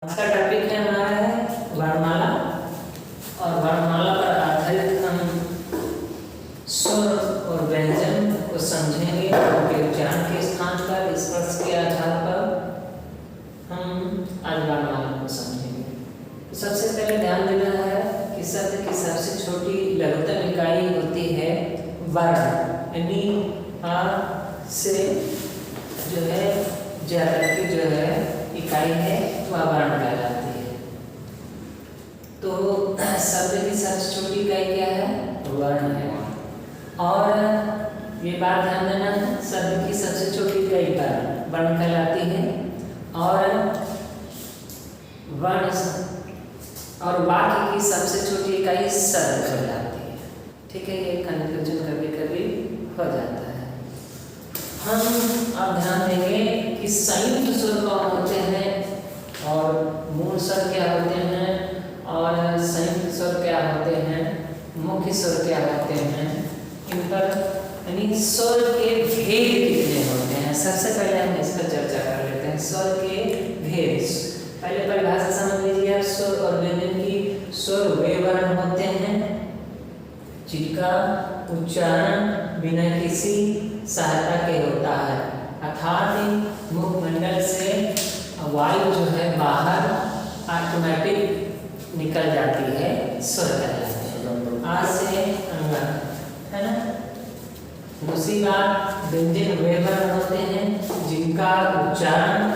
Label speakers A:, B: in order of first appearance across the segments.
A: आज का टॉपिक है हमारा है वर्णमाला। और वर्णमाला पर आधारित हम स्वर और व्यंजन को समझेंगे। उनके उच्चारण के स्थान पर, स्पर्श के आधार पर हम आज वर्णमाला को समझेंगे। तो सबसे पहले ध्यान देना है कि शब्द की सबसे छोटी लघुतम इकाई होती है वर्ण, यानी आ से जो है ज्यादा की जो है इकाई है वह वर्ण कहलाती है। तो शब्द की सबसे छोटी इकाई क्या है? वर्ण है। और ये बात ध्यान देना है, शब्द की सबसे छोटी इकाई वर्ण कहलाती है और वर्ण और वाक्य की सबसे छोटी इकाई शब्द कहलाती है। ठीक है, ये कन्फ्यूजन कभी कभी हो जाता है। हम अब ध्यान देंगे कि संयुक्त स्वर कौन होते हैं और मूल स्वर क्या होते हैं और संयुक्त स्वर क्या होते हैं, मुख्य स्वर क्या होते हैं, इन पर यानी स्वर के भेद कितने होते हैं। सबसे पहले हम इसका चर्चा कर लेते हैं, स्वर के भेद। पहले परिभाषा समझ लीजिए आप। स्वर और व्यंजन की स्वर वे वर्ण होते हैं जिनका उच्चारण बिना किसी सहायता के होता है, अर्थात मुखमंडल से वायु जो है बाहर ऑटोमेटिक निकल जाती है, स्वर कहलाते हैं। आ से अंगा, है ना। दूसरी बात, व्यंजन वे वर्ण होते हैं जिनका उच्चारण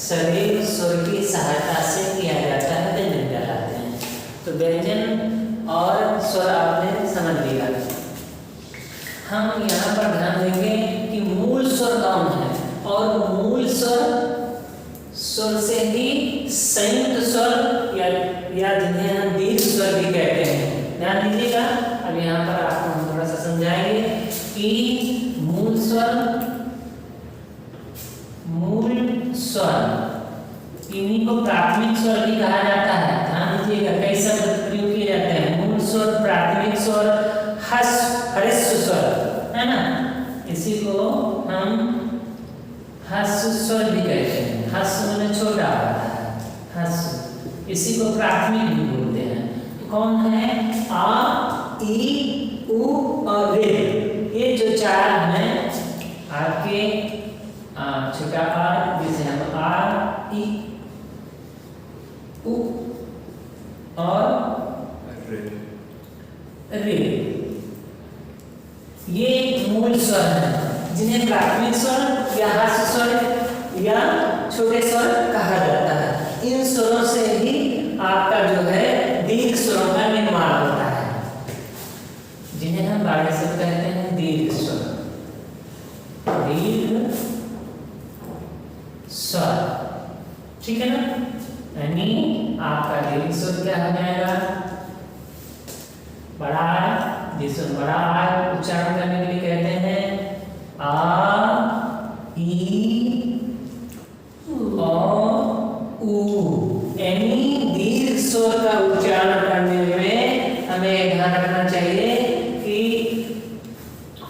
A: शरीर स्वर की सहायता से किया जाता है, व्यंजन कहलाते हैं। तो व्यंजन और स्वर आपने समझ लिया। हम यहाँ पर ध्यान देंगे कि मूल स्वर कौन है और मूल स्वर से ही संयुक्त स्वर या जिन्हें हम दीर्घ स्वर भी कहते हैं। ध्यान दीजिएगा। अब यहाँ पर आपको हम थोड़ा सा समझाएंगे कि मूल स्वर इन्हीं को प्राथमिक स्वर भी कहा जाता है। ध्यान दीजिएगा, कई शब्द प्रयोग किए जाते हैं। मूल स्वर, प्राथमिक स्वर, ह्रस्व स्वर, है ना। इसी को हम ह्रस्व स्वर भी कहते हैं। ह्रस्व माने छोटा होता है, ह्रस्व। इसी को प्राथमिक भी बोलते हैं। तो कौन है? आ, ई, उ और रे। ये जो चार हैं आपके छोटा आ, जिसे हम आ, ई, उ और रे, ये मूल स्वर हैं जिन्हें प्राथमिक स्वर या ह्रस्व स्वर या छोटे स्वर कहा जाता है। इन स्वरों से ही आपका जो है दीर्घ स्वरों का निर्माण होता है, जिन्हें हम बारह शब्द कहते हैं दीर्घ स्वर। दीर्घ स्वर, ठीक है ना। यानी आपका दीर्घ स्वर क्या हो जाएगा? बड़ा, जिसको बड़ा आ उच्चारण करने के लिए कहते हैं आ, ई और उ। यानी दीर्घ स्वर का उच्चारण करने में हमें ध्यान रखना चाहिए कि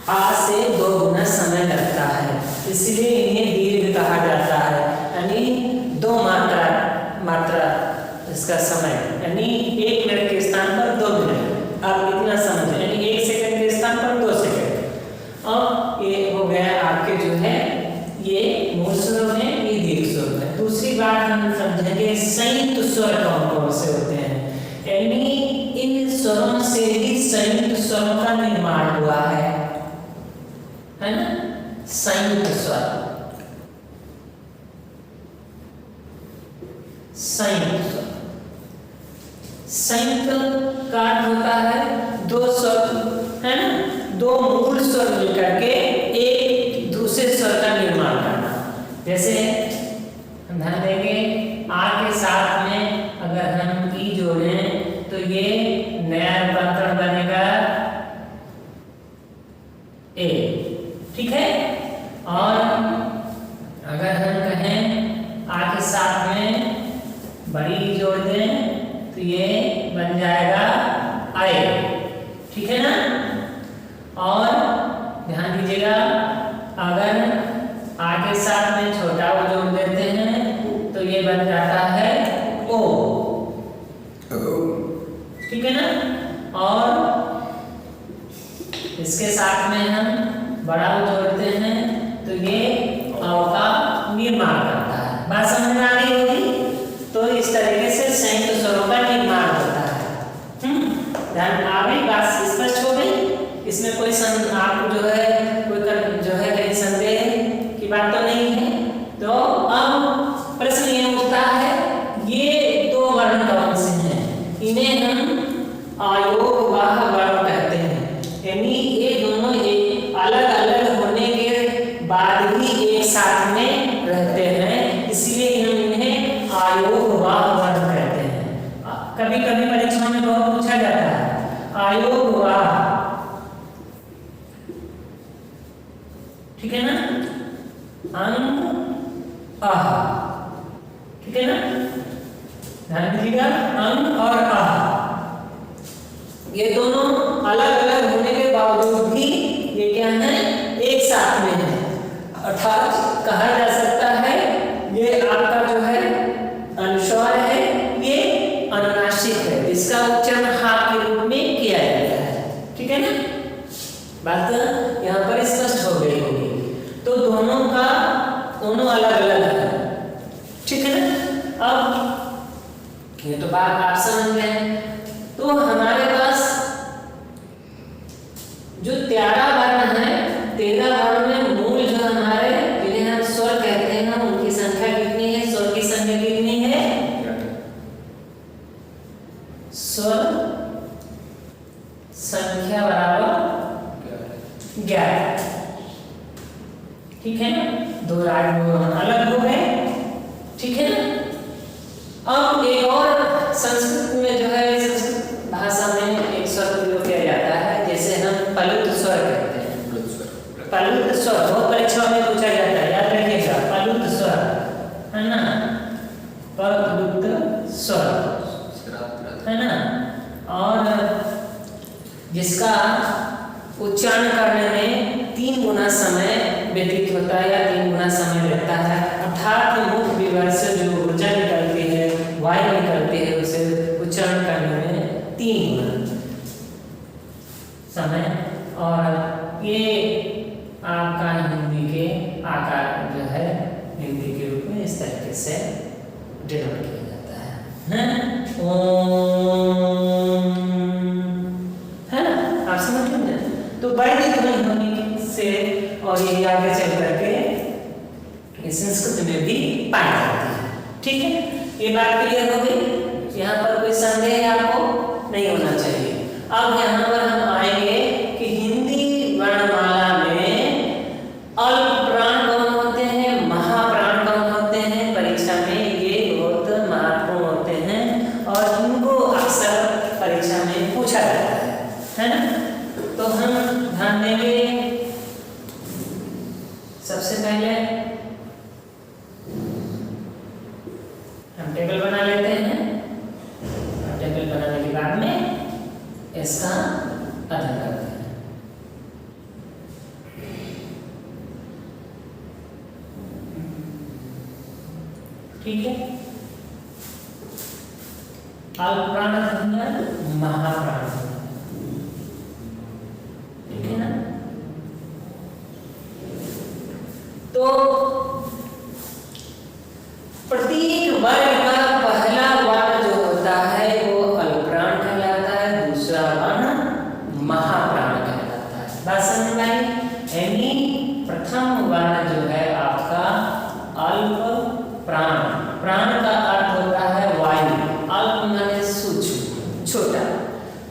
A: आ से 2 गुना समय लगता है, इसलिए इन्हें दीर्घ कहा जाता है। यानी 2 मात्रा इसका समय, यानी 1 मिनट के स्थान पर 2 मिनट। आप इतना समझें, यानी 1 सेकंड के स्थान पर 2 सेकंड। और ये हो गया आपके जो है ये मूल स्वर है, ये दीर्घ स्वर है। दूसरी बात हम समझेंगे संयुक्त स्वर कौन कौन से होते हैं। यानी इन स्वरों से ही संयुक्त स्वरों का निर्माण हुआ है ना। संयुक्त स्वर, संयुक्त स्वर, संयुक्त का अर्थ होता है 2 स्वर, है ना। 2 मूल स्वर मिलकर के एक दूसरे स्वर का निर्माण करना। जैसे हम ध्यान देंगे, आ के साथ में अगर हम ई जोड़ें तो ये नया रूपांतरण बनेगा ए, ठीक है। और अगर हम कहें आ के साथ में बड़ी जोड़ दें तो ये बन जाएगा आए, ठीक है ना। और ध्यान दीजिएगा, अगर आ के साथ में छोटा जोड़ देते हैं तो ये बन जाता है ओ। इसके साथ में हम बड़ा जोड़ते हैं तो ये अ का निर्माण करता है। बात समझ में आ रही होगी। तो इस तरीके से संयुक्त स्वरों का निर्माण होता है। ध्यान आ गई, बात स्पष्ट हो गई। इसमें कोई आपको जो है कहीं संदेह की बात तो नहीं है। तो अब प्रश्न ये उठता है, ये दो वर्ण कौन से हैं? इन्हें हम आयोगवाह वर्ण कहते हैं। यानी ये दोनों एक अलग अलग होने के बाद भी एक साथ में रहते हैं, इसलिए हम इन्हें आयोगवाह वर्ण कहते हैं। कभी कभी परीक्षा में बहुत पूछा जाता है आयोगवाह, ठीक है ना, अंग आह, ठीक है ना, ध्यान दीजिएगा, अंग और आह ये दोनों अलग अलग होने के बावजूद भी ये क्या है, एक साथ में है। अर्थात कहा जा सकता है ये आपका जो है अनुस्वार है, ये अनुनासिक है, इसका उच्चारण हा के रूप में किया जाता है। ठीक है ना, बात यहाँ पर स्पष्ट हो गई होगी। तो दोनों अलग अलग है, ठीक है ना। अब ये तो बात आप समझ गए। तो हमारे पास जो 13 वर्ण है, 13 वर्ण में मूल जो हमारे जिन्हें हम स्वर कहते हैं, उनकी संख्या कितनी है? स्वर की संख्या कितनी है? स्वर संख्या बराबर 11। ठीक है ना, दो राग अलग हो गए, ठीक है ना। अब एक और संस्कृत में जो है, संस्कृत भाषा में एक स्वर प्रयोग किया जाता है, जैसे हम पलुत स्वर कहते हैं। पलुत स्वर बहुत परीक्षा में पूछा जाता है, याद रखिएगा, पलुत स्वर है ना, पलुत स्वर है ना। और जिसका उच्चारण करने में 3 गुना समय व्यतीत होता है या 3 गुना समय लगता है। अर्थात मुख विवर से जो ऊर्जा निकलती है, वायु निकलती है, उसे उच्चारण करने में 3 गुना समय। और ये आपका हिंदी के आकार जो है, हिंदी के रूप में इस तरीके से डिनोट किया जाता है ओम, है ना, आप समझ रहे हैं। तो बड़ी ध्वनि होने से और ये आगे चल करके संस्कृत में भी पाई जाती है। ठीक है, ये बात क्लियर हो गई। यहाँ पर कोई संदेह आपको नहीं होना चाहिए। अब यहाँ पर हम आएंगे कि हिंदी वर्णमाला में अल्प प्राण कौन होते हैं, महाप्राण कौन होते हैं। परीक्षा में ये बहुत महत्वपूर्ण होते हैं और इनको अक्सर परीक्षा में पूछा जाता है ना। तो हम ध्यान देंगे, सबसे पहले हम टेबल बना लेते हैं। टेबल बनाने के बाद में इसका अध्ययन करते हैं। ठीक है, अल्प प्राण, महाप्राण, ठीक है ना। तो प्रत्येक वर्ग का पहला वर्ण जो होता है वो अल्पप्राण कहलाता है, दूसरा वर्ण महाप्राण कहलाता है। बात समझ में आई? यानी प्रथम वर्ण जो है आपका अल्प प्राण। प्राण का अर्थ होता है वायु, अल्प माने सूक्ष्म, छोटा।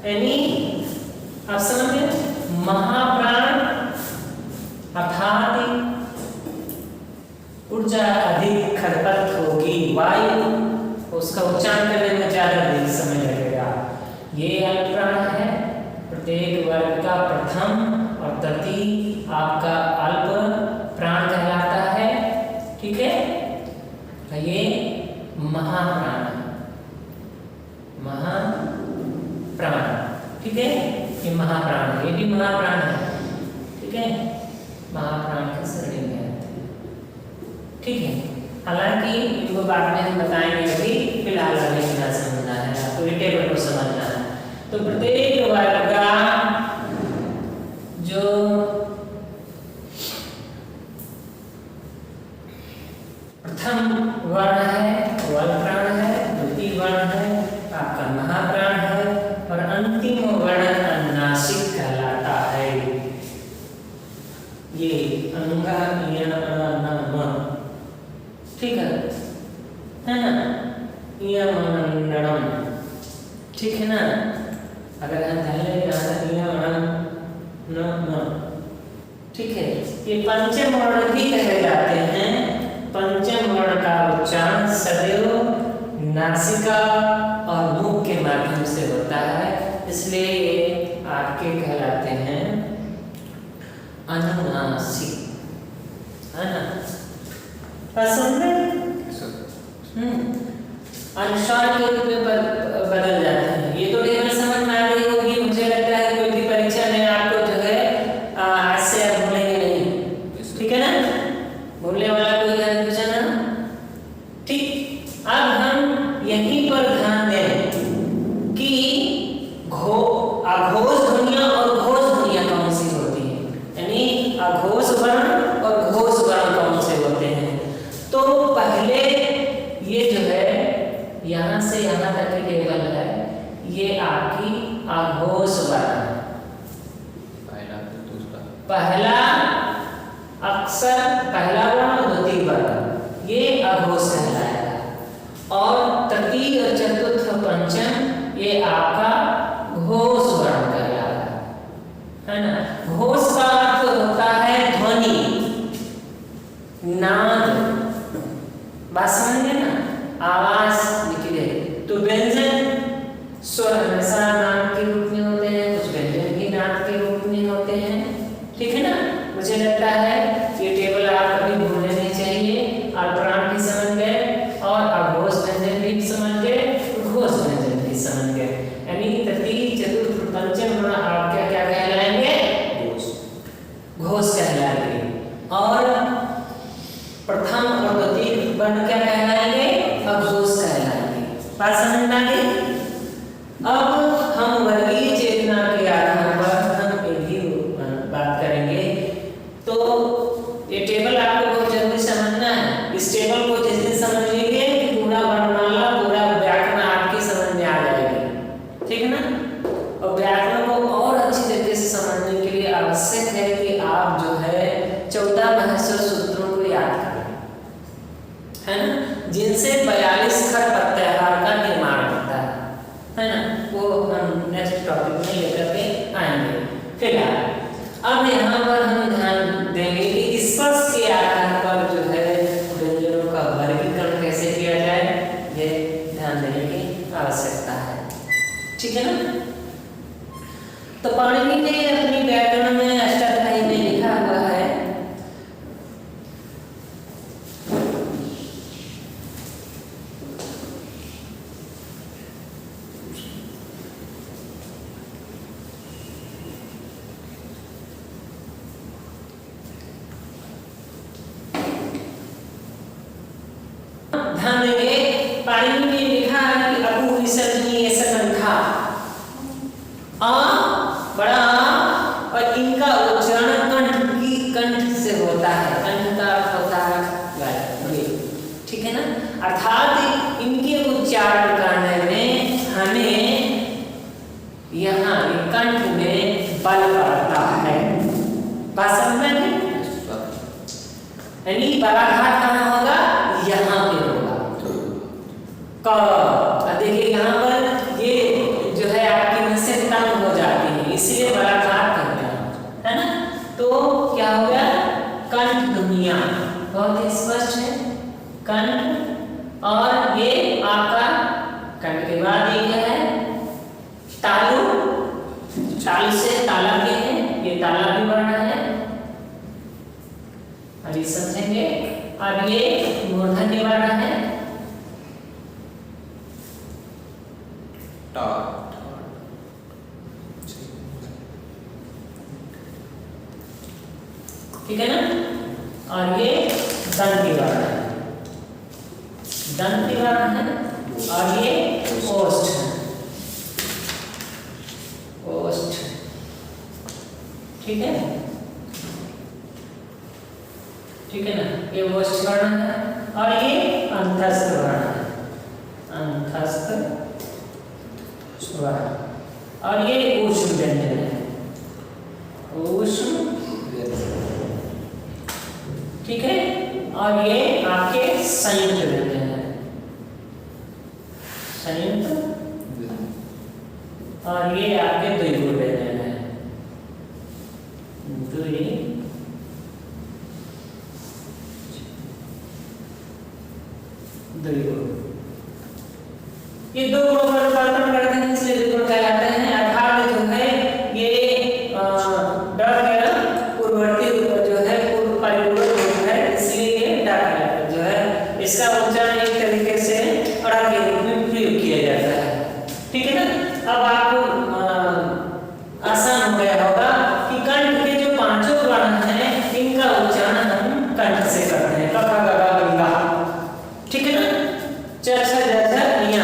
A: यानी आप समझे, महाप्राण अर्थात ऊर्जा अधिक खरपत होगी, वायु उसका उच्चारण करने में ज्यादा अधिक समय लगेगा। ये अल्पप्राण है। प्रत्येक वर्ग का प्रथम और तृतीय आपका अल्प प्राण कहलाता है। ठीक है, ये महाप्राण, महाप्राण, ठीक है, ये महाप्राण है, ये भी महाप्राण है। ठीक है, महाप्राण की श्रेणी में आते हैं। ठीक है, हालांकि इनको बाद में हम बताएंगे, अभी फिलहाल हमें क्या समझना है, आपको ये टेबल को समझना है। तो प्रत्येक वर्ग का जो यमनम, ठीक है ना। अगर हम ध्यान लें ठीक है, ये पंचम वर्ण भी कहे जाते हैं। पंचम वर्ण का उच्चारण सदैव नासिका और मुख के माध्यम से होता है, इसलिए ये आपके कहलाते हैं अनुनासिक, है ना। पसंद है अनुस्वार के रूप में बदल जाते हैं। ये तो टेबल समझ में आ गई होगी। मुझे लगता है कोई भी परीक्षा में आपको जो है आज से आप भूलेंगे नहीं, ठीक है ना। भूलने वाला कोई क्वेश्चन है ना, ठीक। अब हम यहीं पर ध्यान दें कि अघोष ध्वनियां और घोष ध्वनियां कौन सी होती हैं, यानी अघोष वर्ण और घोष वर्ण कौन से होते हैं। तो पहले ये जो है यहाँ से यहाँ तक की टेबल है, ये आपकी अघोष वर्ण, पहला अक्षर पहला वर्ण द्वितीय वर्ण ये अघोष कहलाएगा, और तृतीय और चतुर्थ पंचम ये आपका घोष वर्ण कहलाएगा, है ना। घोष का अर्थ होता है ध्वनि, नाद, बात समझे ना, आवाज निकले। तो व्यंजन स्वर हमेशा नाद के रूप में होते हैं, कुछ व्यंजन भी नाद के रूप में होते हैं, ठीक है ना। मुझे लगता है ये टेबल आप कभी भूलने नहीं चाहिए। अल्पराम भी समझ गए और अघोष व्यंजन भी समझ गए, घोष व्यंजन भी समझ गए, यानी तृतीय चतुर्थ पंचम वर्ण आप क्या क्या कहलाएंगे, घोष कहलाएंगे, और प्रथम और द्वितीय वर्ण क्या कहलाएंगे, अघोष कहलाएंगे। बात समझ में आ गई। अब हम वर्गीय चेतना के आधार पर हम एक ही बात करेंगे। तो ये टेबल आपको बहुत जल्दी समझना है। इस टेबल को जिस दिन समझ लेंगे कि पूरा वर्णमाला पूरा व्याकरण आपकी समझ में आ जाएगी, ठीक है ना। और व्याकरण को और अच्छी तरीके से समझने के लिए आवश्यक है कि आप जो है 14 महर्षि सूत्रों को याद करें, है ना, जिनसे 42 खर प्रत्याहार का निर्माण होता है ना। वो हम नेक्स्ट टॉपिक में लेकर के आएंगे। फिलहाल अब यहाँ पर हम ध्यान देंगे कि स्पर्श के आधार पर जो है व्यंजनों का वर्गीकरण कैसे किया जाए, ये ध्यान देने की आवश्यकता है, ठीक है ना। तो पाणिनि ने अपनी व्याकरण में अष्टाध्यायी में लिखा हुआ है, ध्यान देंगे। पाणिनि ने लिखा है कि अबू विसर्जनीय सकंठा आ बड़ा और इनका उच्चारण कंठ से होता है। कंठ का अर्थ होता है ये, ठीक है ना। अर्थात इनके उच्चारण करने में हमें यहाँ कंठ में बल पड़ता है। बात समझ में, यानी बलाघात कहाँ होगा, यहाँ पे होगा। देखिए यहाँ पर ये जो है आपकी नसें तंग हो जाती है, इसलिए बलाघात करते हैं, है ना। तो क्या हो गया, कंठ ध्वनियां बहुत ही स्पष्ट है, कंठ, और ये आपका कंठ के बाद ये है तालु, तालु से ताला के है, ये ताला भी वर्ण है, अभी समझेंगे। अब ये मूर्धन्य वर्ण है, ठीक है ना। और ये दंती वर्ण है, दंती वर्ण है, और ये ओष्ठ है, ओष्ठ, ठीक है, ठीक है ना। ये ओष्ठ वर्ण है, और ये अंतस्थ वर्ण है, अंतस्थ वर्ण, और ये ऊष्म व्यंजन है, ऊष्म, ठीक है। और ये आपके संयुक्त व्यंजन है, संयुक्त और ये आपके द्विगुण व्यंजन है, द्विगुण। ये दो गुणों का परिवर्तन करते हैं इसलिए द्विगुण कहलाते हैं। अर्थात जो है ये ड के पूर्ववर्ती रूप जो है पूर्व परिपूरक रूप है, इसलिए ये ड जो है इसका उच्चारण एक तरीके से अड़ा के रूप में प्रयोग किया जाता है। ठीक है ना। अब आपको आसान हो गया होगा कि कंठ के जो पांचों वर्ण हैं इनका उच्चारण हम कंठ से करते हैं। क ख ग घ ङ। ठीक है ना। च छ ज झ ञ।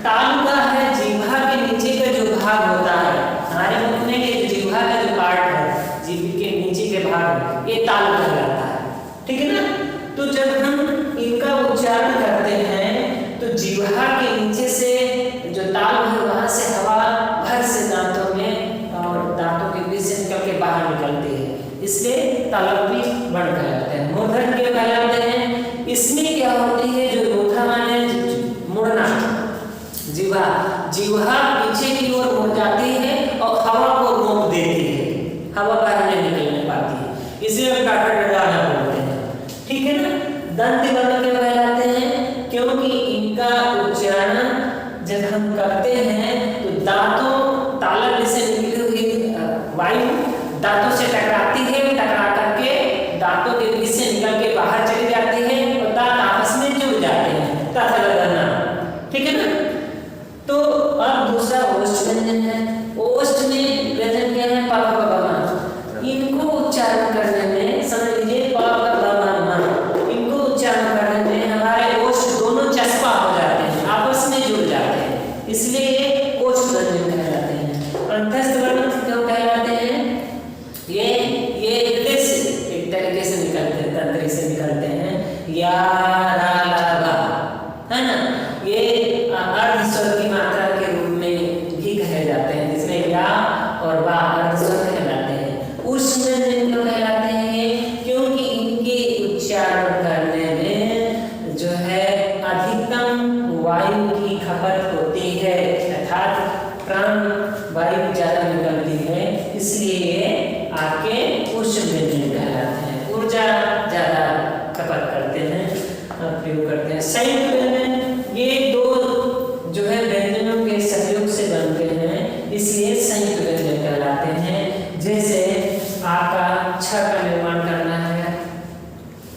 A: तालु का है जिह्वा के नीचे का जो भाग होता है, हमारे मुख में ये जिह्वा का जो पार्ट है, जीभ के नीचे के भाग, ये तालु कहलाता है। ठीक है ना। तो जब हम इनका उच्चारण करते हैं तो जिह्वा के नीचे से जो तालु है वहां से हवा भर से दांतों में और दांतों के बीच से निकल के बाहर निकलती है, इसलिए तालव्य वर्ण कहलाते हैं। मूर्धन क्यों कहलाते हैं? इसमें क्या होती है, जो मूर्धा माने मुड़ना, जिह्वा पीछे की ओर मुड़ जाती है और हवा को रोक देती है, हवा बाहर नहीं निकलने पाती है, इसलिए हम काकड़ लगाना बोलते हैं। ठीक है ना। दंत वर्ण क्यों कहलाते हैं? क्योंकि इनका उच्चारण जब हम करते हैं तो दांतों तालव्य से निकली हुई वायु दांतों से टकराती है, टकरा करके दांतों के बीच से निकल के बाहर चली जाती है और दांत आपस में जुड़ जाते हैं, तथा लगना। ठीक है ना। तो अब दूसरा ओष्ठ व्यंजन है। ओष्ठ में व्यंजन क्या है? प फ ब म। इनको उच्चारण करने में समझ लीजिए प फ ब म, इनको उच्चारण करने में हमारे ओष्ठ दोनों चस्पा हो जाते हैं, आपस में जुड़ जाते हैं, इसलिए ये ओष्ठ व्यंजन कहलाते हैं। अंतस्थ वर्ण क्यों कहलाते हैं? ये हृदय से एक तरीके से निकलते हैं, तंत्री से निकलते हैं। या रा ला बा, है ना। ये अर्ध स्वर की मात्रा के रूप में भी कहे जाते हैं, जिसमें या और बा अर्ध स्वर कहलाते हैं। उष्ण व्यंजन क्यों कहलाते हैं ये? क्योंकि इनके उच्चारण करने में जो है अधिकतम वायु की खपत होती है, अर्थात प्राण वायु ज्यादा निकलती है, इसलिए ये आपके उष्ण व्यंजन कहलाते हैं। ऊर्जा ज्यादा खपत करते हैं, प्रयोग करते हैं। संयुक्त व्यंजन ये दो जो है व्यंजनों के सहयोग से बनते हैं, इसलिए संयुक्त व्यंजन कहलाते हैं। जैसे आपका छ का निर्माण करना है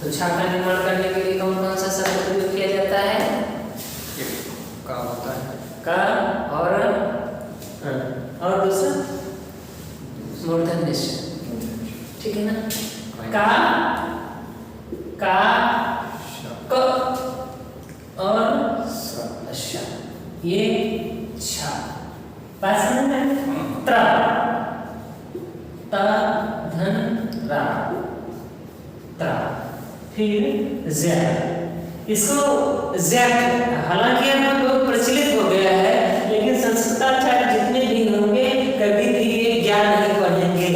A: तो छ का निर्माण करने के लिए कौन कौन सा शब्द प्रयोग किया जाता है?
B: का होता है,
A: का और दूसरा मूर्धन निश्चय। ठीक है ना। का क और श, ये छ। बात समझ में? त्र त धन रा, त्र। फिर ज, इसको ज, हालांकि अब बहुत प्रचलित हो गया है, लेकिन संस्कृताचार्य जितने भी होंगे कभी भी ये ज्ञान नहीं पढ़ेंगे,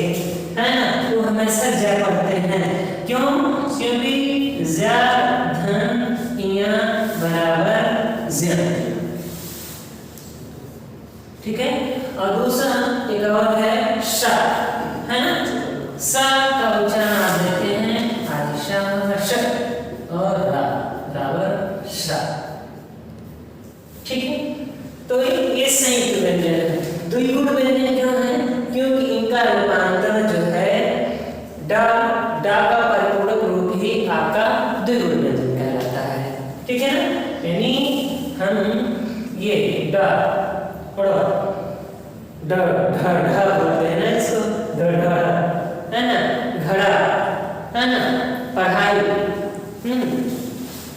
A: है ना। तो हमेशा ज पढ़ते हैं। क्यों? क्योंकि ज धन इया बराबर ज। ठीक है। और दूसरा एक और है श, है ना। स का उच्चारण आप देते हैं आदिशा श और रा बराबर श। ठीक है। तो ये संयुक्त व्यंजन है। द्विगुण व्यंजन क्यों है? क्योंकि इनका रूपांतर जो है ड का परिपूरक रूप ही आपका द्विगुण व्यंजन कहलाता है। ठीक है ना। यानी हम ये ड पढ़ो ड ढ बोलते हैं ना इसको, ढ है ना। घड़ा, है ना। पढ़ाई,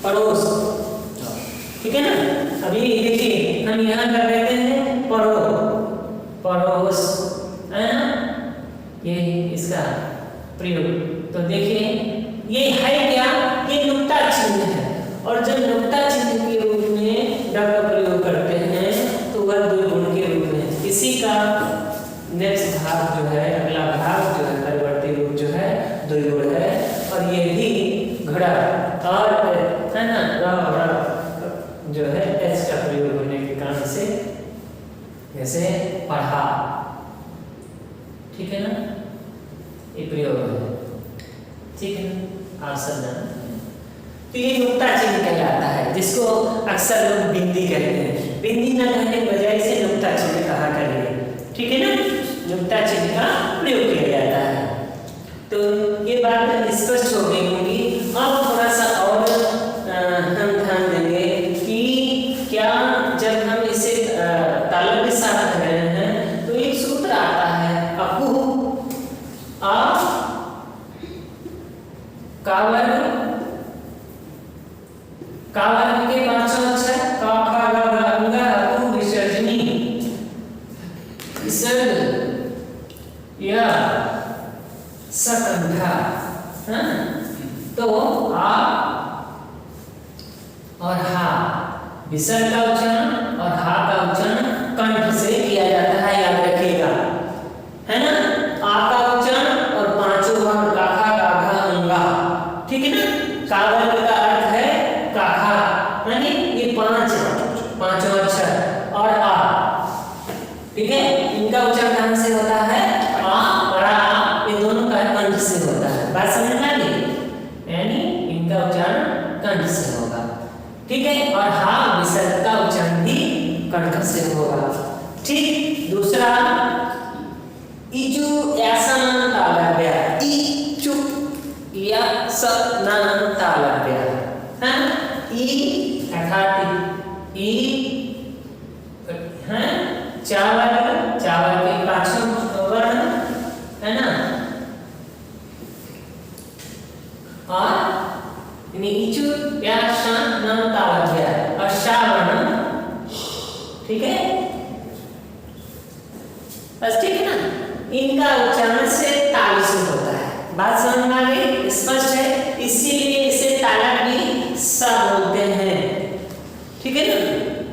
A: पड़ोस। ठीक है ना। अभी देखिए हम यहाँ कर देते हैं पड़ोस, है ना। ये इसका प्रयोग तो देखिए ये है क्या? ये नुक्ता चिन्ह है, और जब नुक्ता चिन्ह के रूप में ड का प्रयोग करते हैं तो वह द्विगुण के रूप में, इसी का नेक्स्ट भाग जो है, अगला भाग जो है परिवर्ती रूप जो है द्विगुण है। और ये भी घड़ा और है ना, जो है एच का प्रयोग होने के जैसे पढ़ा, ठीक है ना, ये प्रयोग है, ठीक है ना, आप सब जानते हैं। तो ये नुक्ता चिन्ह कहलाता है, जिसको अक्सर लोग बिंदी कहते हैं। बिंदी न कहने की बजाय से नुक्ता चिन्ह कहा करिए, ठीक है ना, नुक्ता चिन्ह का प्रयोग किया जाता है। तो ये बात स्पष्ट हो गई होगी। अब थोड़ा सा और हम ध्यान देंगे कि क्या जब हम इसे तालब के साथ रख रहे हैं तो एक सूत्र आता है अकु आ कावर्ग के पांचों अक्षर का खा गा गा अंगा अकु विसर्जनी विसर्ग या सकंधा, तो आ और हा विसर्ग का उच्चारण और हा का उच्चारण कंठ से किया जाता है, याद रखिएगा, है ना। आ का उच्चारण और पांचों वर्ण काखा गाघा अंगा, ठीक है ना। कावर्ग का अर्थ है काखा, यानी ये पांचों अक्षर और आ, ठीक है, इनका उच्चारण कहां से होता है, आ और आ, ये दोनों का कंठ से होता है। बात समझ में आ गई, यानी इनका उच्चारण कंठ से होगा, ठीक है। और हा विसर्ग का उच्चारण भी कंठ से होगा, ठीक। दूसरा इचु यासन तालव्य, इचु यासन तालव्य, है ई अर्थात ई है चावल के पांचों वर्ण, है ना, और इचु यासन तालव्य और श्रावण, ठीक है, बस, ठीक है ना। इनका उच्चारण से ताल से होता है। बात समझ में आ गई, स्पष्ट है, इसीलिए इसे ताला भी सा बोलते हैं, ठीक है ना,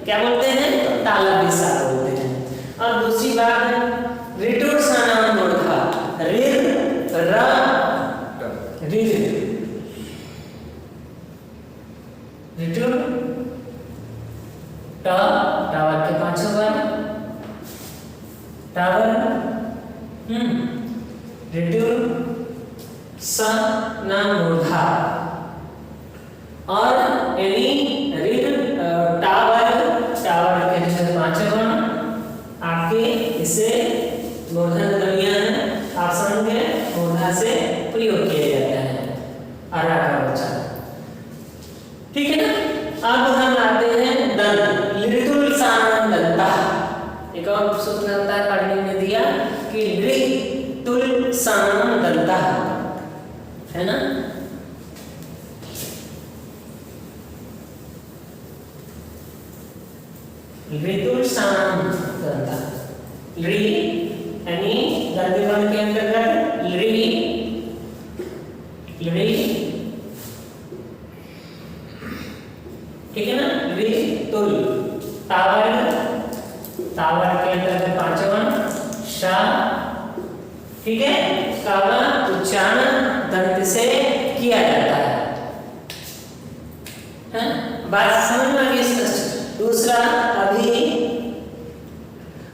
A: क्या बोलते हैं, ताला भी सा बोलते हैं। और दूसरी बात रिटुर सानाम मूर्धा, रिर र रिर, रिटुर ट टावर के पांचों वर्ण टावर, रिटुर स नाम मूर्धा, और यानी रिट टावर के जो पांचों वर्ण आपके इसे मूर्धन ध्वनियां हैं, आप समझ गए, मूर्धा से प्रयोग किया जाता है अरा का उच्चारण, ठीक है ना। अब हम आते हैं दंत, लिटुल सानम दंता, एक और सूत्र होता है पढ़ने में दिया कि लिटुल सानम दंता, है ना। लिटुल सानम दंता, ली यानी दंतवर्ण के अंतर्गत ली, ठीक है ना, लिटुल टावर के अंतर्गत पांचों वर्ण शा, ठीक है, का उच्चारण दंत से किया जाता है, बात समझ में आ गई स्पष्ट। दूसरा अभी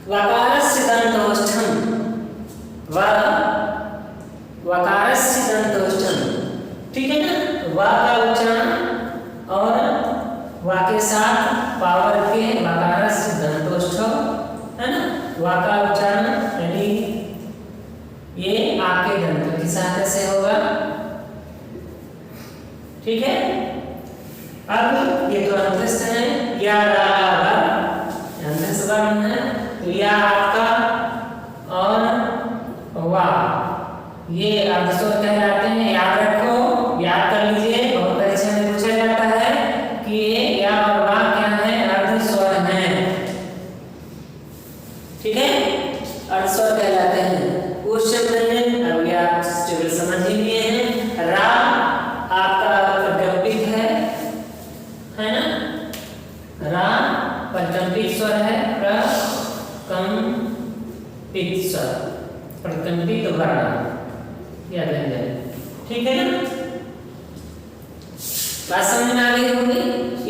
A: वकारस्य दंतोष्ठम, वकारस्य दंतोष्ठम, ठीक है ना, वा का उच्चारण और वा के साथ पावर के वकारस्य दंतोष्ठ, है ना, वा का उच्चारण यानी ये आपके दंतों की सहायता से होगा, ठीक है। अब ये तो अंतस्थ है, या अंतस्थ वर्ण है, तो या आपका और वा ये अर्धस्वर कहलाते हैं, याद रखो, याद कर लीजिए, बहुत परीक्षा में पूछा जाता है कि ये या और वा क्या है, अर्धस्वर है, ठीक है, अर्धस्वर कहलाते हैं। उस शब्द में अभी आप टेबल समझ ही लिए हैं, रा आपका प्रकंपित है ना, रा प्रकंपित स्वर है, प्रकंपित स्वर, प्रकंपित वर्ण, याद रखिए, ठीक है ना। बात समझ में आ गई होगी,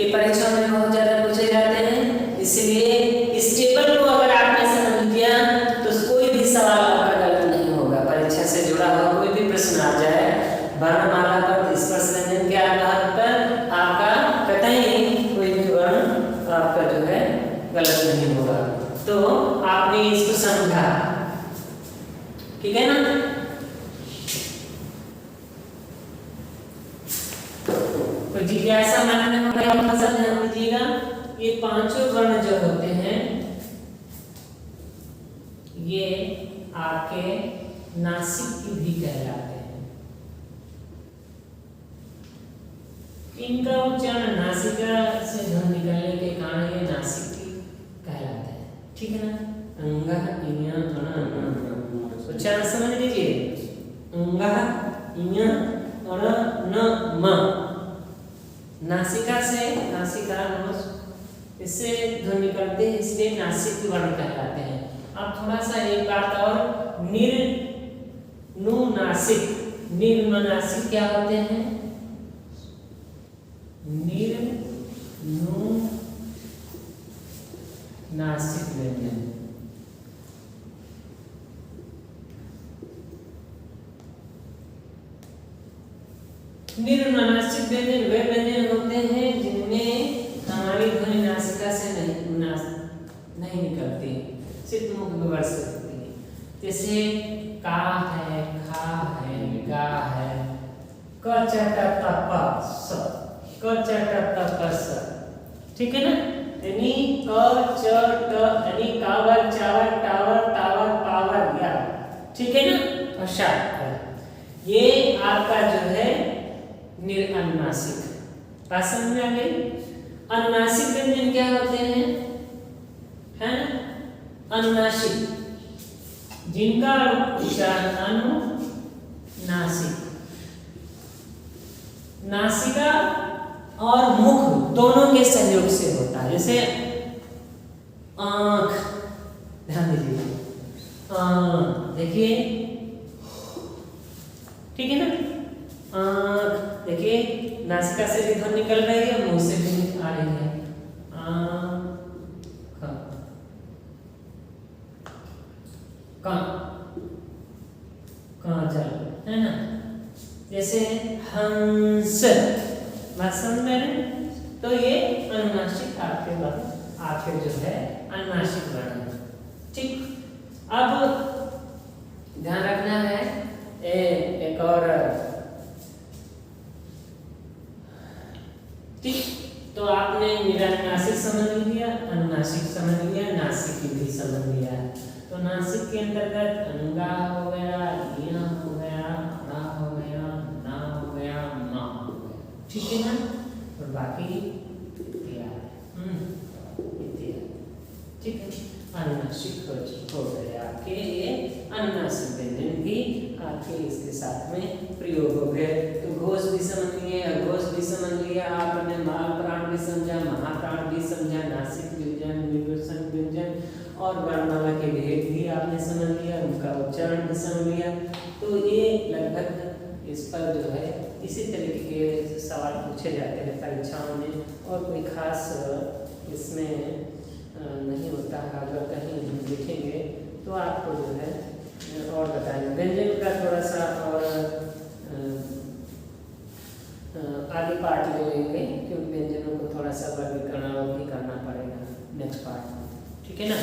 A: ये परीक्षा में बहुत ज्यादा पूछे जाते हैं, इसलिए इस टेबल को अगर आपने नहीं होगा। तो आपने इसको समझा, ठीक है ना। तो जिज्ञासा मानने वाला भाषा ध्यान दीजिएगा, ये पांचों वर्ण जो होते हैं ये आपके नासिक की भी कहलाते हैं। इनका उच्चारण नासिका से ध्वनि निकलने के कारण ये नासिक की कहलाते हैं, ठीक है ना। अंगा इया अण उच्चारण समझ लीजिए, अंगा इया अण न म, नासिका से नासिका इससे ध्वनि निकलते हैं, इसलिए नासिक वर्ण कहलाते हैं। अब थोड़ा सा एक बात और, निर्नुनासिक, निर्नुनासिक क्या होते हैं? निर्नुनासिक व्यंजन, निर्नुनासिक व्यंजन वे व्यंजन होते हैं जिनमें हमारी ध्वनि नासिका से नहीं निकलती, सिर्फ मुख विवर से होती है। जैसे का है, खा है, गा है, क च ट त प स, क च ट त प स, ठीक है ना। यानी क च ट यानी कावर, चावर, टावर, टावर, पावर, या, ठीक है ना। और शाट, ये आपका जो है अनुनासिक। बात समझ में आ गई। अनुनासिक व्यंजन क्या होते हैं? है ना, अनुनासिक जिनका उच्चारण अनुनासिक, नासिका और मुख दोनों के सहयोग से होता है। जैसे आंख, ध्यान दीजिए, देखिए, ठीक है ना। आंख देखिए, नासिका से भी ध्वनि निकल रही है, मुंह से भी आ रही है। काजल, है ना। जैसे हंस, बात समझ में आई? तो ये अनुनासिक आपके वर्ण, आपके जो है अनुनासिक वर्ण, ठीक। अब ध्यान रखना है एक और, ठीक। तो आपने निरानुनासिक समझ लिया, अनुनासिक समझ लिया, नासिक भी समझ लिया। तो नासिक के अंतर्गत अंगा हो गया, इया हो गया, अड़ा हो गया, ना हो गया, मा हो गया, ठीक है ना। और बाकी ठीक है। अनुनासिक हो गए आपके, ये अनुनासिक व्यंजन भी आपके इसके साथ में प्रयोग हो गए। तो घोष भी समझ लिए, अघोष भी समझ लिया आपने, माल प्राण भी समझा, महाप्राण भी समझा, नासिक व्यंजन, विभूषण व्यंजन और वर्णमाला के भेद भी आपने समझ लिया, उनका उच्चारण भी समझ लिया। तो ये लगभग इस पर जो है इसी तरीके के सवाल पूछे जाते हैं परीक्षाओं में, और कोई खास इसमें नहीं होता है। अगर कहीं हम देखेंगे तो आपको जो है और बताएंगे। व्यंजन का थोड़ा सा और आगे पार्ट ले लेंगे, क्योंकि व्यंजनों को थोड़ा सा वर्गीकरण भी करना पड़ेगा नेक्स्ट पार्ट में, ठीक है ना।